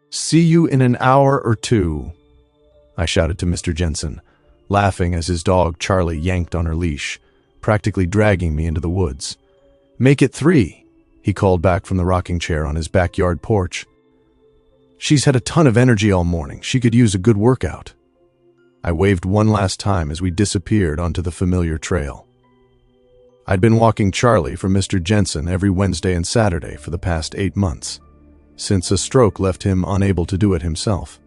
"See you in an hour or two," I shouted to Mr. Jensen, laughing as his dog Charlie yanked on her leash, practically dragging me into the woods. "Make it 3, he called back from the rocking chair on his backyard porch. "She's had a ton of energy all morning. She could use a good workout." I waved one last time as we disappeared onto the familiar trail. I'd been walking Charlie for Mr. Jensen every Wednesday and Saturday for the past 8 months, since a stroke left him unable to do it himself.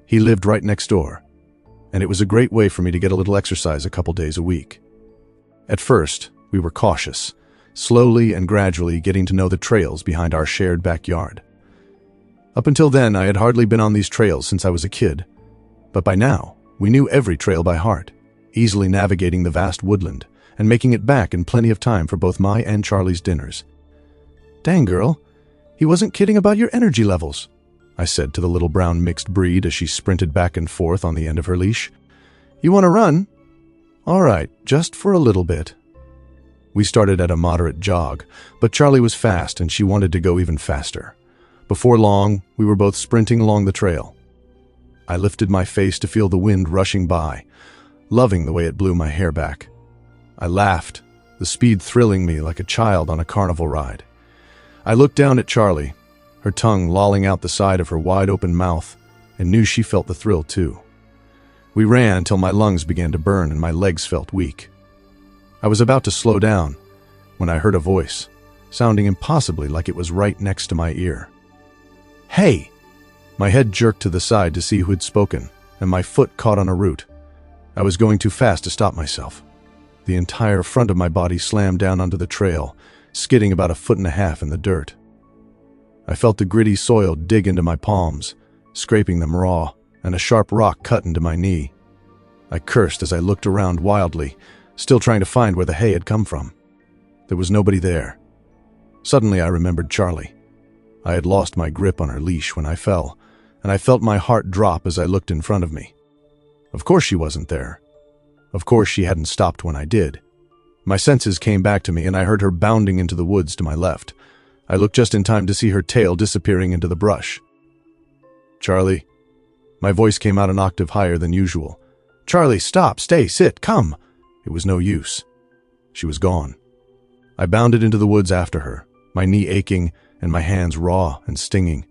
He lived right next door, and it was a great way for me to get a little exercise a couple days a week. At first, we were cautious, slowly and gradually getting to know the trails behind our shared backyard. Up until then, I had hardly been on these trails since I was a kid, but by now, we knew every trail by heart, easily navigating the vast woodland and making it back in plenty of time for both my and Charlie's dinners. "Dang, girl, he wasn't kidding about your energy levels," I said to the little brown mixed breed as she sprinted back and forth on the end of her leash. "You want to run? All right, just for a little bit." We started at a moderate jog, but Charlie was fast and she wanted to go even faster. Before long, we were both sprinting along the trail. I lifted my face to feel the wind rushing by, loving the way it blew my hair back. I laughed, the speed thrilling me like a child on a carnival ride. I looked down at Charlie, her tongue lolling out the side of her wide-open mouth, and knew she felt the thrill too. We ran till my lungs began to burn and my legs felt weak. I was about to slow down when I heard a voice, sounding impossibly like it was right next to my ear. "Hey!" My head jerked to the side to see who had spoken, and my foot caught on a root. I was going too fast to stop myself. The entire front of my body slammed down onto the trail, skidding about 1.5 feet in the dirt. I felt the gritty soil dig into my palms, scraping them raw, and a sharp rock cut into my knee. I cursed as I looked around wildly, still trying to find where the hay had come from. There was nobody there. Suddenly I remembered Charlie. I had lost my grip on her leash when I fell, and I felt my heart drop as I looked in front of me. Of course she wasn't there. Of course she hadn't stopped when I did. My senses came back to me and I heard her bounding into the woods to my left. I looked just in time to see her tail disappearing into the brush. "Charlie." My voice came out an octave higher than usual. "Charlie, stop, stay, sit, come." It was no use. She was gone. I bounded into the woods after her, my knee aching and my hands raw and stinging.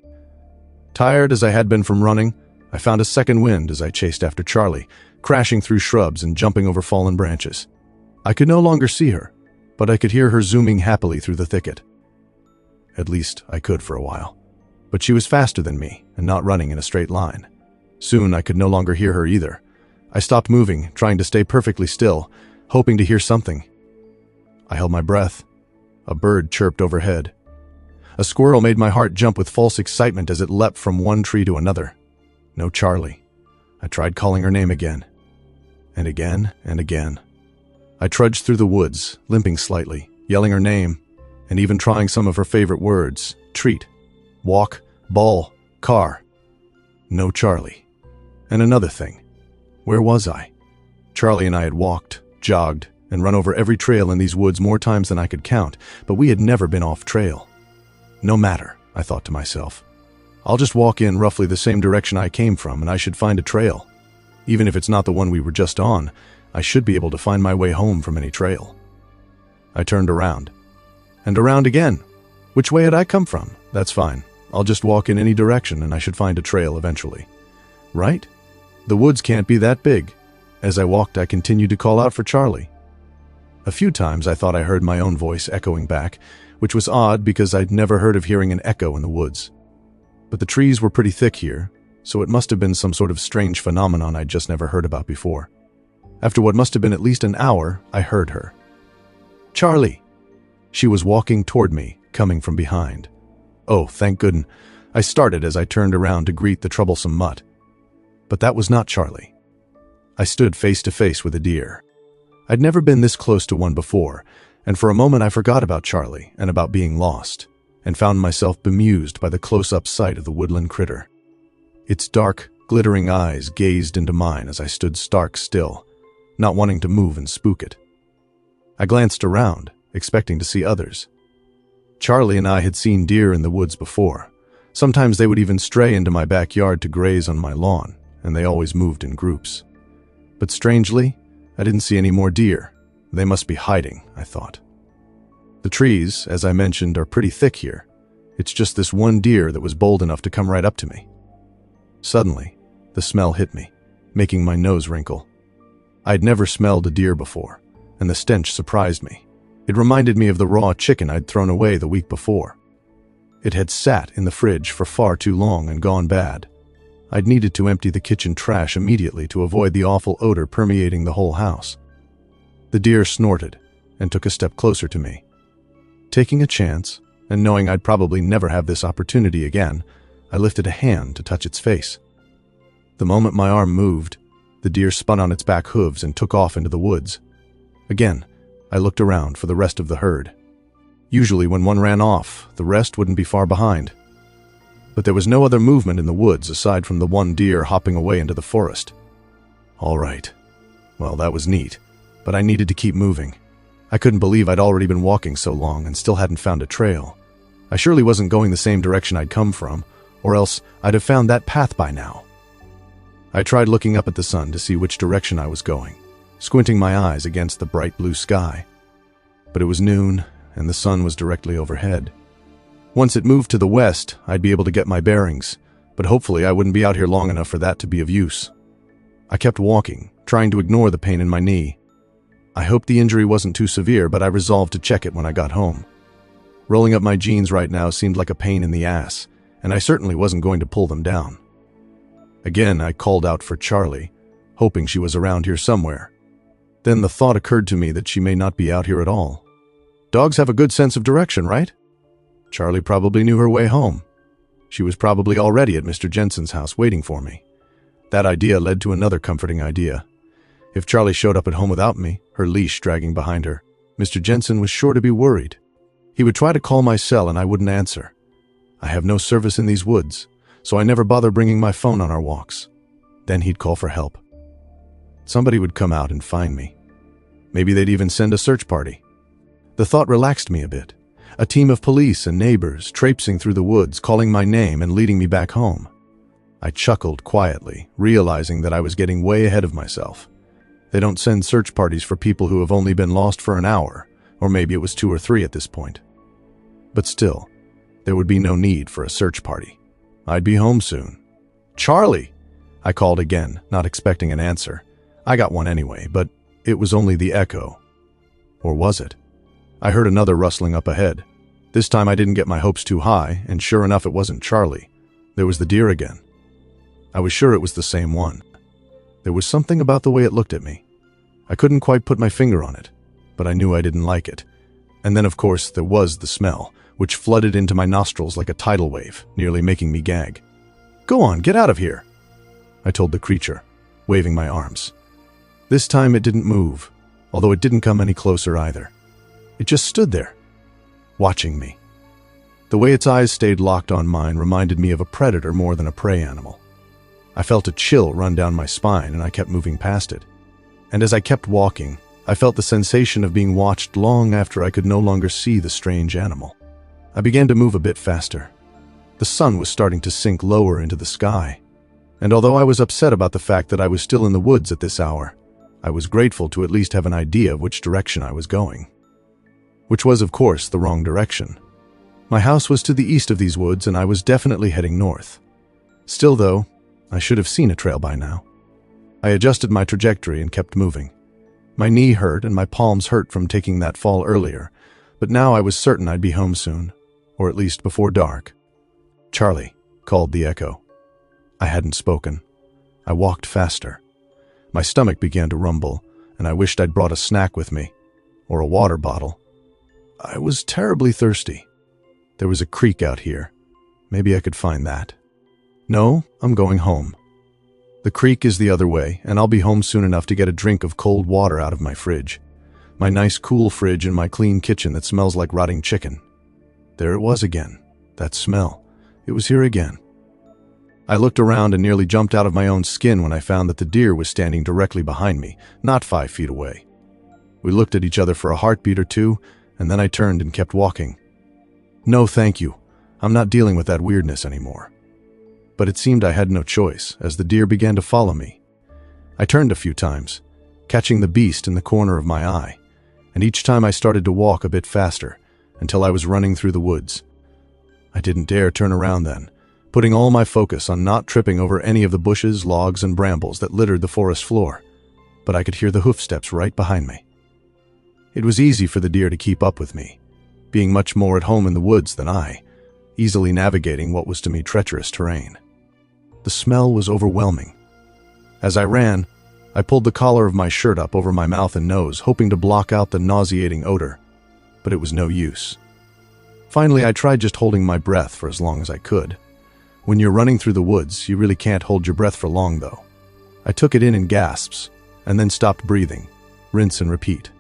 Tired as I had been from running, I found a second wind as I chased after Charlie, crashing through shrubs and jumping over fallen branches. I could no longer see her, but I could hear her zooming happily through the thicket. At least I could for a while. But she was faster than me and not running in a straight line. Soon I could no longer hear her either. I stopped moving, trying to stay perfectly still, hoping to hear something. I held my breath. A bird chirped overhead. A squirrel made my heart jump with false excitement as it leapt from one tree to another. No Charlie. I tried calling her name again. And again and again. I trudged through the woods, limping slightly, yelling her name, and even trying some of her favorite words: treat, walk, ball, car. No Charlie. And another thing. Where was I? Charlie and I had walked, jogged, and run over every trail in these woods more times than I could count, but we had never been off trail. No matter, I thought to myself. I'll just walk in roughly the same direction I came from and I should find a trail. Even if it's not the one we were just on, I should be able to find my way home from any trail. I turned around. And around again. Which way had I come from? That's fine. I'll just walk in any direction and I should find a trail eventually. Right? The woods can't be that big. As I walked, I continued to call out for Charlie. A few times I thought I heard my own voice echoing back, which was odd because I'd never heard of hearing an echo in the woods. But the trees were pretty thick here, so it must have been some sort of strange phenomenon I'd just never heard about before. After what must have been at least an hour, I heard her. "Charlie!" She was walking toward me, coming from behind. Oh, thank goodness. I started as I turned around to greet the troublesome mutt. But that was not Charlie. I stood face to face with a deer. I'd never been this close to one before, and for a moment I forgot about Charlie and about being lost, and found myself bemused by the close-up sight of the woodland critter. Its dark, glittering eyes gazed into mine as I stood stark still, not wanting to move and spook it. I glanced around, expecting to see others. Charlie and I had seen deer in the woods before, Sometimes they would even stray into my backyard to graze on my lawn, and they always moved in groups. But strangely, I didn't see any more deer. They must be hiding, I thought. The trees, as I mentioned, are pretty thick here. It's just this one deer that was bold enough to come right up to me. Suddenly, the smell hit me, making my nose wrinkle. I'd never smelled a deer before, and the stench surprised me. It reminded me of the raw chicken I'd thrown away the week before. It had sat in the fridge for far too long and gone bad. I'd needed to empty the kitchen trash immediately to avoid the awful odor permeating the whole house. The deer snorted and took a step closer to me. Taking a chance, and knowing I'd probably never have this opportunity again, I lifted a hand to touch its face. The moment my arm moved, the deer spun on its back hooves and took off into the woods. Again, I looked around for the rest of the herd. Usually when one ran off, the rest wouldn't be far behind. But there was no other movement in the woods aside from the one deer hopping away into the forest. All right. Well, that was neat, but I needed to keep moving. I couldn't believe I'd already been walking so long and still hadn't found a trail. I surely wasn't going the same direction I'd come from, or else I'd have found that path by now. I tried looking up at the sun to see which direction I was going, squinting my eyes against the bright blue sky. But it was noon, and the sun was directly overhead. Once it moved to the west, I'd be able to get my bearings, but hopefully I wouldn't be out here long enough for that to be of use. I kept walking, trying to ignore the pain in my knee. I hoped the injury wasn't too severe, but I resolved to check it when I got home. Rolling up my jeans right now seemed like a pain in the ass, and I certainly wasn't going to pull them down. Again, I called out for Charlie, hoping she was around here somewhere. Then the thought occurred to me that she may not be out here at all. Dogs have a good sense of direction, right? Charlie probably knew her way home. She was probably already at Mr. Jensen's house waiting for me. That idea led to another comforting idea. If Charlie showed up at home without me, her leash dragging behind her, Mr. Jensen was sure to be worried. He would try to call my cell and I wouldn't answer. I have no service in these woods, so I never bother bringing my phone on our walks. Then he'd call for help. Somebody would come out and find me. Maybe they'd even send a search party. The thought relaxed me a bit. A team of police and neighbors traipsing through the woods, calling my name and leading me back home. I chuckled quietly, realizing that I was getting way ahead of myself. They don't send search parties for people who have only been lost for an hour, or maybe it was 2 or 3 at this point. But still, there would be no need for a search party. I'd be home soon. Charlie! I called again, not expecting an answer. I got one anyway, but it was only the echo. Or was it? I heard another rustling up ahead. This time I didn't get my hopes too high, and sure enough it wasn't Charlie. There was the deer again. I was sure it was the same one. There was something about the way it looked at me. I couldn't quite put my finger on it, but I knew I didn't like it. And then of course there was the smell, which flooded into my nostrils like a tidal wave, nearly making me gag. "Go on, get out of here," I told the creature, waving my arms. This time it didn't move, although it didn't come any closer either. It just stood there, watching me. The way its eyes stayed locked on mine reminded me of a predator more than a prey animal. I felt a chill run down my spine and I kept moving past it. And as I kept walking, I felt the sensation of being watched long after I could no longer see the strange animal. I began to move a bit faster. The sun was starting to sink lower into the sky. And although I was upset about the fact that I was still in the woods at this hour, I was grateful to at least have an idea of which direction I was going. Which was, of course, the wrong direction. My house was to the east of these woods, and I was definitely heading north. Still, though, I should have seen a trail by now. I adjusted my trajectory and kept moving. My knee hurt and my palms hurt from taking that fall earlier, but now I was certain I'd be home soon, or at least before dark. "Charlie," called the echo. I hadn't spoken. I walked faster. My stomach began to rumble, and I wished I'd brought a snack with me, or a water bottle. I was terribly thirsty. There was a creek out here. Maybe I could find that. No, I'm going home. The creek is the other way, and I'll be home soon enough to get a drink of cold water out of my fridge. My nice cool fridge and my clean kitchen that smells like rotting chicken. There it was again. That smell. It was here again. I looked around and nearly jumped out of my own skin when I found that the deer was standing directly behind me, not 5 feet away. We looked at each other for a heartbeat or two, and then I turned and kept walking. "No, thank you. I'm not dealing with that weirdness anymore. But it seemed I had no choice, as the deer began to follow me. I turned a few times, catching the beast in the corner of my eye, and each time I started to walk a bit faster, until I was running through the woods. I didn't dare turn around then, putting all my focus on not tripping over any of the bushes, logs, and brambles that littered the forest floor, but I could hear the hoofsteps right behind me. It was easy for the deer to keep up with me, being much more at home in the woods than I, easily navigating what was to me treacherous terrain. The smell was overwhelming. As I ran, I pulled the collar of my shirt up over my mouth and nose, hoping to block out the nauseating odor, but it was no use. Finally, I tried just holding my breath for as long as I could. When you're running through the woods, you really can't hold your breath for long, though. I took it in gasps, and then stopped breathing, rinse and repeat,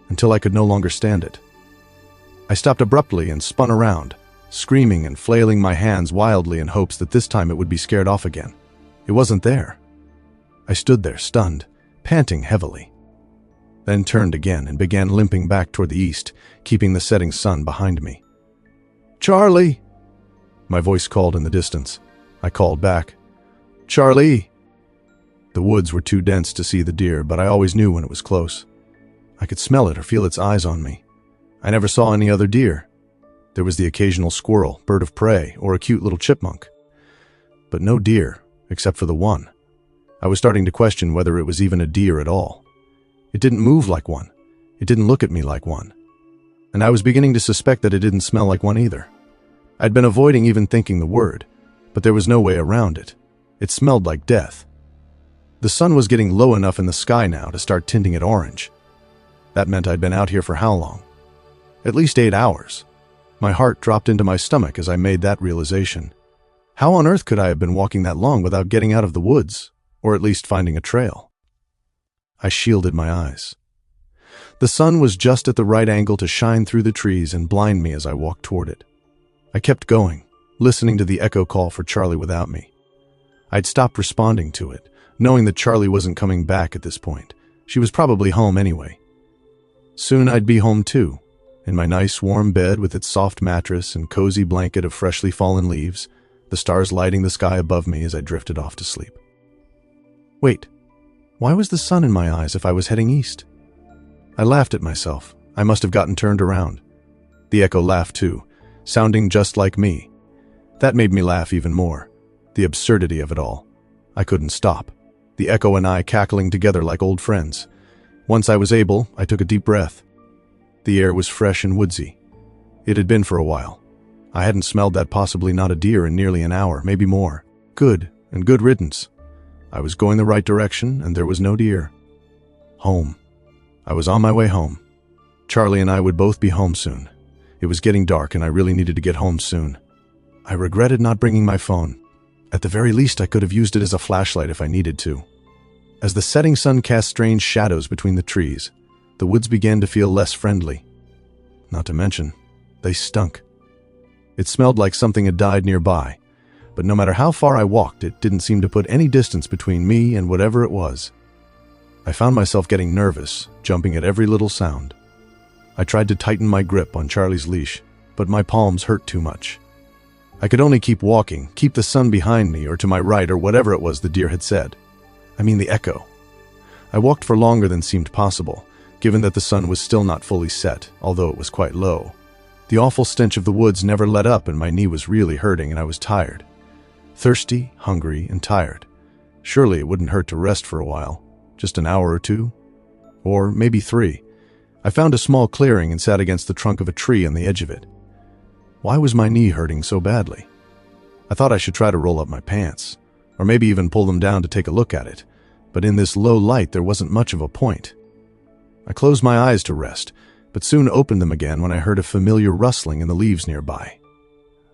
until I could no longer stand it. I stopped abruptly and spun around, screaming and flailing my hands wildly in hopes that this time it would be scared off again. It wasn't there. I stood there, stunned, panting heavily, then turned again and began limping back toward the east, keeping the setting sun behind me. "Charlie!" My voice called in the distance. I called back, "Charlie!" The woods were too dense to see the deer, but I always knew when it was close. I could smell it or feel its eyes on me. I never saw any other deer. There was the occasional squirrel, bird of prey, or a cute little chipmunk. But no deer, except for the one. I was starting to question whether it was even a deer at all. It didn't move like one. It didn't look at me like one. And I was beginning to suspect that it didn't smell like one either. I'd been avoiding even thinking the word, but there was no way around it. It smelled like death. The sun was getting low enough in the sky now to start tinting it orange. That meant I'd been out here for how long? At least 8 hours. My heart dropped into my stomach as I made that realization. How on earth could I have been walking that long without getting out of the woods, or at least finding a trail? I shielded my eyes. The sun was just at the right angle to shine through the trees and blind me as I walked toward it. I kept going, listening to the echo call for Charlie without me. I'd stopped responding to it, knowing that Charlie wasn't coming back at this point. She was probably home anyway. Soon I'd be home too, in my nice warm bed with its soft mattress and cozy blanket of freshly fallen leaves, the stars lighting the sky above me as I drifted off to sleep. Wait, why was the sun in my eyes if I was heading east? I laughed at myself. I must have gotten turned around. The echo laughed too, sounding just like me. That made me laugh even more. The absurdity of it all. I couldn't stop. The echo and I cackling together like old friends. Once I was able, I took a deep breath. The air was fresh and woodsy. It had been for a while. I hadn't smelled that possibly not a deer in nearly an hour, maybe more. Good, and good riddance. I was going the right direction, and there was no deer. Home. I was on my way home. Charlie and I would both be home soon. It was getting dark, and I really needed to get home soon. I regretted not bringing my phone. At the very least, I could have used it as a flashlight if I needed to. As the setting sun cast strange shadows between the trees, the woods began to feel less friendly. Not to mention, they stunk. It smelled like something had died nearby, but no matter how far I walked, it didn't seem to put any distance between me and whatever it was. I found myself getting nervous, jumping at every little sound. I tried to tighten my grip on Charlie's leash, but my palms hurt too much. I could only keep walking, keep the sun behind me or to my right or whatever it was the deer had said. I mean the echo. I walked for longer than seemed possible, given that the sun was still not fully set, although it was quite low. The awful stench of the woods never let up and my knee was really hurting and I was tired. Thirsty, hungry, and tired. Surely it wouldn't hurt to rest for a while. Just an hour or two? Or maybe 3. I found a small clearing and sat against the trunk of a tree on the edge of it. Why was my knee hurting so badly? I thought I should try to roll up my pants, or maybe even pull them down to take a look at it, but in this low light there wasn't much of a point. I closed my eyes to rest, but soon opened them again when I heard a familiar rustling in the leaves nearby.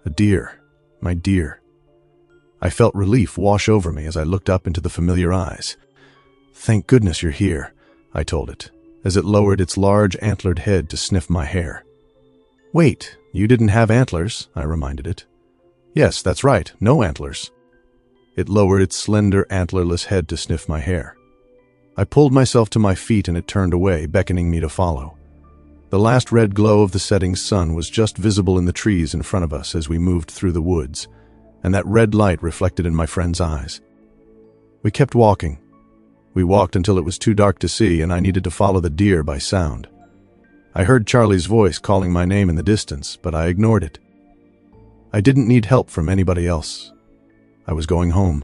A deer. My deer. I felt relief wash over me as I looked up into the familiar eyes. "Thank goodness you're here," I told it, as it lowered its large antlered head to sniff my hair. "Wait, you didn't have antlers," I reminded it. "Yes, that's right, no antlers." It lowered its slender, antlerless head to sniff my hair. I pulled myself to my feet and it turned away, beckoning me to follow. The last red glow of the setting sun was just visible in the trees in front of us as we moved through the woods, and that red light reflected in my friend's eyes. We kept walking. We walked until it was too dark to see, and I needed to follow the deer by sound. I heard Charlie's voice calling my name in the distance, but I ignored it. I didn't need help from anybody else. I was going home.